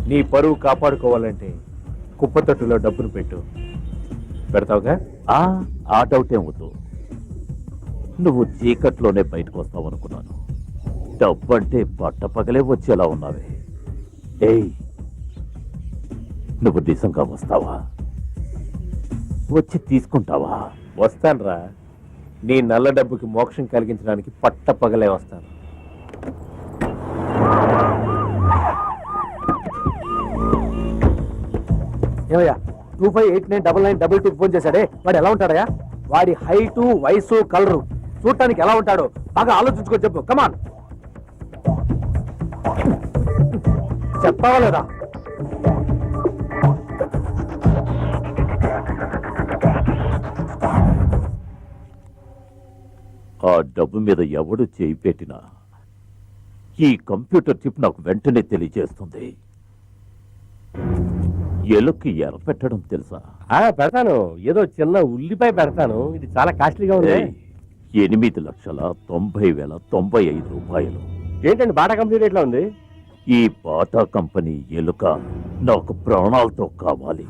నీ పరువు కాపాడుకోవాలంటే కుప్పతొట్టులో డబ్బును పెట్టు. పెడతావుగా? ఆ డౌట్ ఏం వద్దు. నువ్వు చీకట్లోనే బయటకు వస్తావనుకున్నాను. డబ్బంటే పట్టపగలే వచ్చేలా ఉన్నావే. ఏయ్, నువ్వు నిజంగా వస్తావా? వచ్చి తీసుకుంటావా? వస్తానురా. నీ నల్ల డబ్బుకి మోక్షం కలిగించడానికి పట్టపగలే వస్తాను. ఏమయ్యా 25899922 ఫోన్ చేశాడే, వాడు ఎలా ఉంటాడయా? వాడి హైటు, వయసు, కలరు చూడటానికి ఎలా ఉంటాడో బాగా ఆలోచించుకొని చెప్పు. కమాన్, చెప్పావా లేదా? ఆ డబ్బు మీద ఎవడు చేయి పెట్టినా ఈ కంప్యూటర్ చిప్ నాకు వెంటనే తెలియజేస్తుంది. ఎలుక్కి ఎర పెట్టడం తెలుసా? పెడతాను. ఏదో చిన్న ఉల్లిపాయ పెడతాను. ఇది చాలా కాస్ట్లీగా ఉంది. 8,90,095 రూపాయలు. ఏంటండి బాటా కంపెనీ రేట్లో ఉంది? ఈ బాటా కంపెనీ ఎలుక నాకు ప్రాణాలతో కావాలి.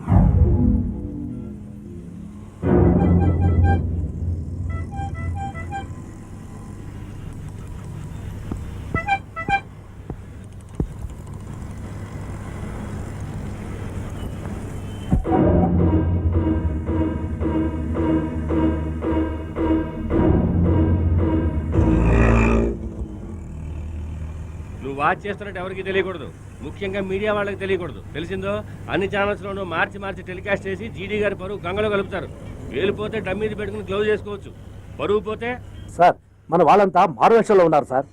వాచ్ చేస్తున్నట్టు ఎవరికి తెలియకూడదు, ముఖ్యంగా మీడియా వాళ్ళకి తెలియకూడదు. తెలిసిందో? అన్ని ఛానల్స్లోనూ మార్చి టెలికాస్ట్ చేసి జీడీ గారి పరువు గంగలో కలుపుతారు. వేలు పోతే డమ్మీది పెట్టుకుని గ్లౌజ్ చేసుకోవచ్చు, పరువు పోతే. సార్, మన వాళ్ళంతా మారువేషంలో ఉన్నారు సార్.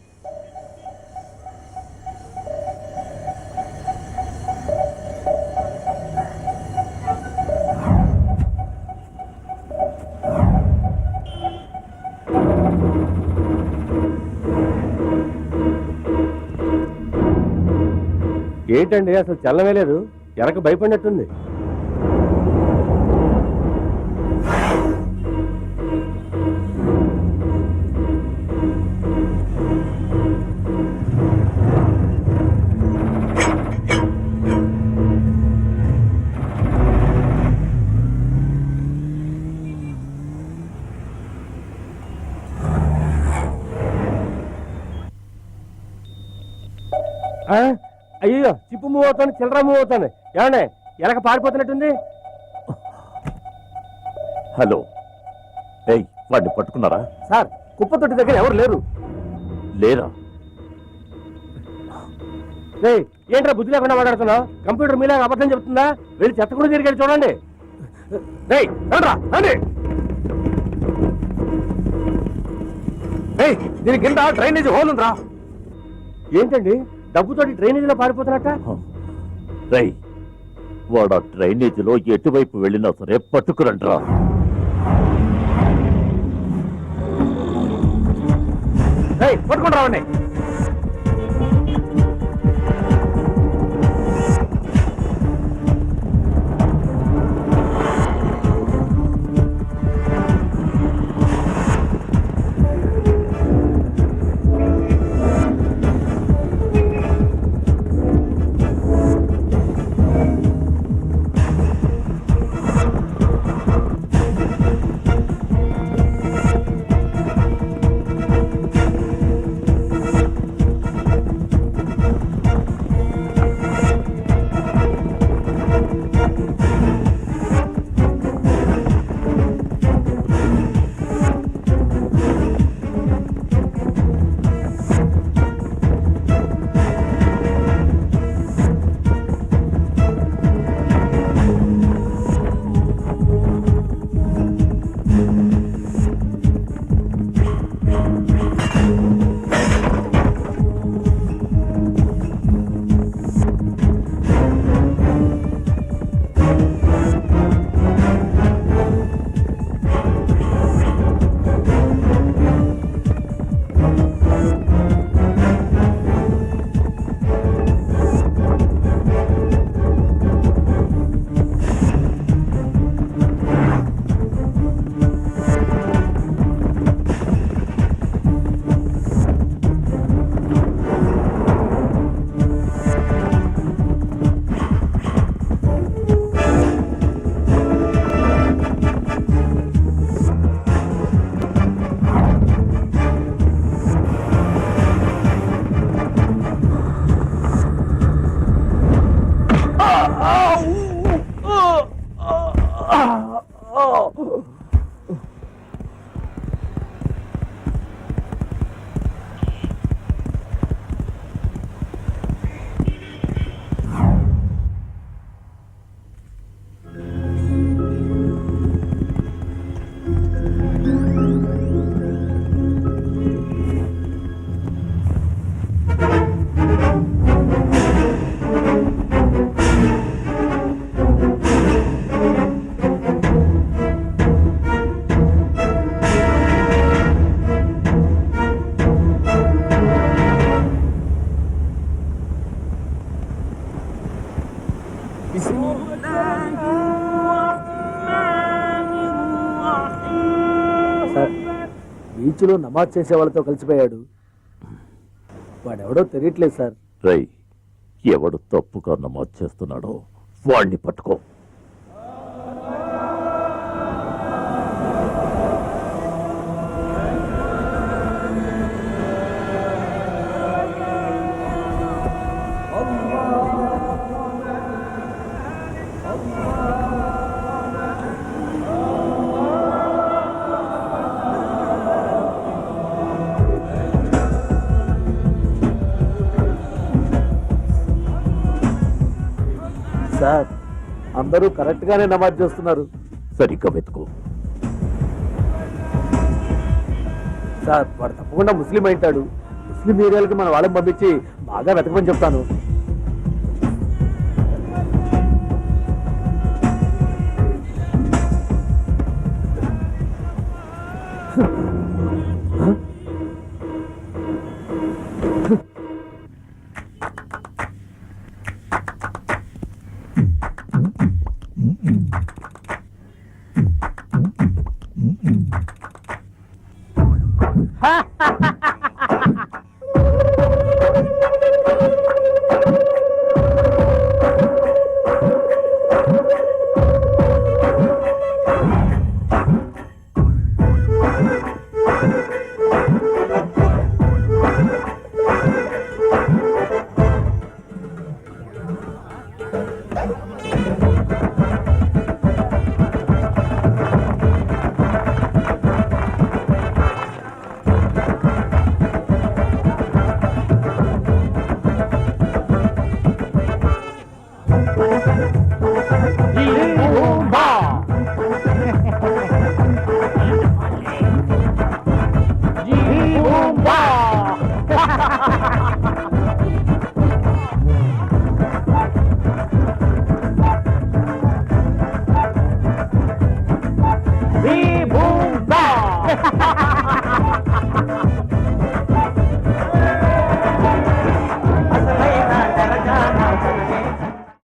ఏంటండి అసలు చల్లమే లేదు, వెనక భయపడినట్టుంది. అయ్యో, చిప్పు మూవ్ అవుతాను, చిల్లర మూవ్ అవుతాను. ఏమండే ఎలక పారిపోతున్నట్టుంది. హలో, ఏయ్, వాడిని పట్టుకున్నారా? సార్, కుప్పతొట్టి దగ్గర ఎవరు లేరు. లేరా? ఏంట్రా బుద్ధి లేకుండా మాట్లాడుతున్నావు? కంప్యూటర్ మీలాగా అబద్ధం చెప్తుందా? వెళ్ళి చెత్త కూడా తిరిగి చూడండి. దీని కింద డ్రైనేజ్ హోల్ ఉందిరా. ఏంటండి డబ్బుతోటి డ్రైనేజీలో పారిపోతున్నట్ట? రై, వాడు ఆ డ్రైనేజీలో ఎటువైపు వెళ్ళినా సరే పట్టుకురంట్రా. పట్టుకుని రావండి. సార్ బీచ్లో నమాజ్ చేసే వాళ్ళతో కలిసిపోయాడు. వాడెవడో తెలియట్లేదు సార్. రై, ఎవడు తప్పుగా నమోదు చేస్తున్నాడో వాణ్ణి పట్టుకో. సార్ అందరూ కరెక్ట్ గానే నమాజ్ చేస్తున్నారు. సరిగ్గా వెతుకో. సార్ వాడు తప్పకుండా ముస్లిం అయింటాడు. ముస్లిం ఏరియాలకి మన వాళ్ళని పంపించి బాగా వెతకమని చెప్తాను.